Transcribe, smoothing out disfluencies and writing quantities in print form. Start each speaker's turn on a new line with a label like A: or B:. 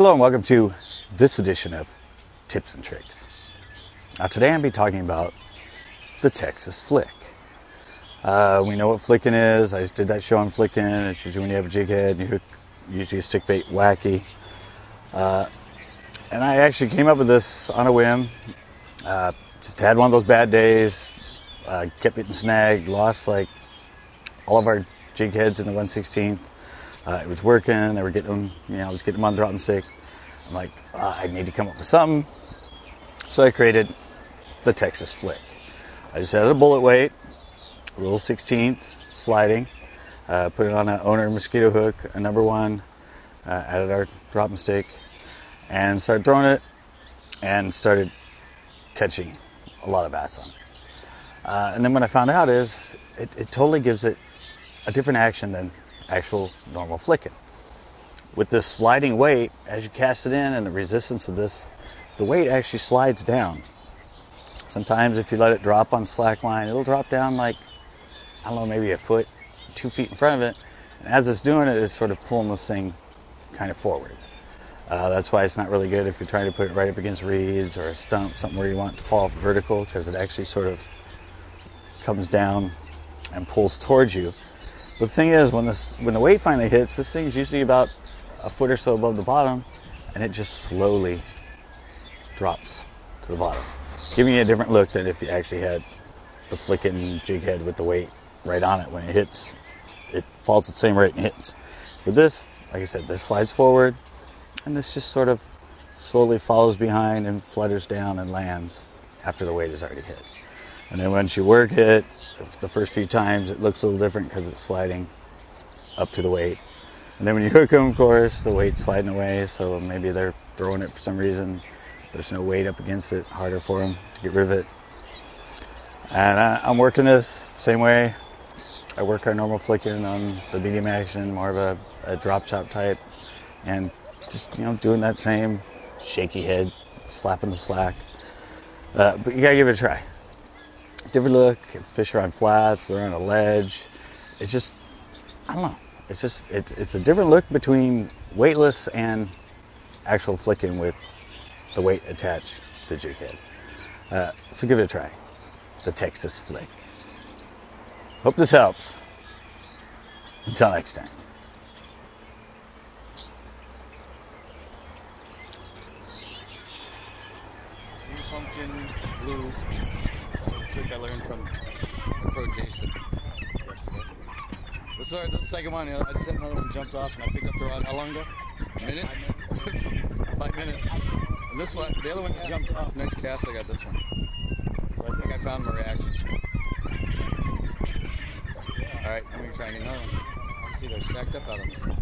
A: Hello and welcome to this edition of Tips and Tricks. Now today I'm going to be talking about the Texas Flick. We know what flicking is. I just did that show on flicking. It's usually when you have a jig head and you hook usually a stick bait wacky. And I actually came up with this on a whim. Just had one of those bad days. Kept getting snagged. Lost like all of our jig heads in the 1/16th. It was working. They were getting them, I was getting them on the drop and stick. I'm like, I need to come up with something. So I created the Texas Flick. I just added a bullet weight, a little 16th sliding, put it on an owner mosquito hook, a number 1, added our drop and stick, and started throwing it, and started catching a lot of bass on it. And then what I found out is it totally gives it a different action than actual normal flicking. With this sliding weight, as you cast it in and the resistance of this, the weight actually slides down. Sometimes if you let it drop on slack line, it'll drop down like, I don't know, maybe a foot, 2 feet in front of it. And as it's doing it, it's sort of pulling this thing kind of forward. That's why it's not really good if you're trying to put it right up against reeds or a stump, something where you want it to fall vertical, because it actually sort of comes down and pulls towards you. But the thing is, when the weight finally hits, this thing's usually about a foot or so above the bottom, and it just slowly drops to the bottom, giving you a different look than if you actually had the flicking jig head with the weight right on it. When it hits, it falls at the same rate and hits. With this, like I said, this slides forward, and this just sort of slowly follows behind and flutters down and lands after the weight is already hit. And then once you work it, the first few times it looks a little different because it's sliding up to the weight. And then when you hook them, of course, the weight's sliding away, so maybe they're throwing it for some reason. There's no weight up against it, harder for them to get rid of it. And I'm working this same way. I work our normal flicking on the medium action, more of a drop shot type, and just doing that same shaky head, slapping the slack. But you gotta give it a try. Different look. If fish are on flats, they're on a ledge. It's just, I don't know. It's just it's a different look between weightless and actual flicking with the weight attached to jig head. So give it a try. The Texas Flick. Hope this helps. Until next time.
B: Pumpkin blue trick I learned from the pro Jason yesterday. This is the second one. I just had another one jumped off and I picked up the rod. How long ago? A minute? 5 minutes. And this one, the other one jumped off. Next cast I got this one. So I think I found my reaction. Alright, I'm going to try and get another one. See, they're stacked up out on this thing.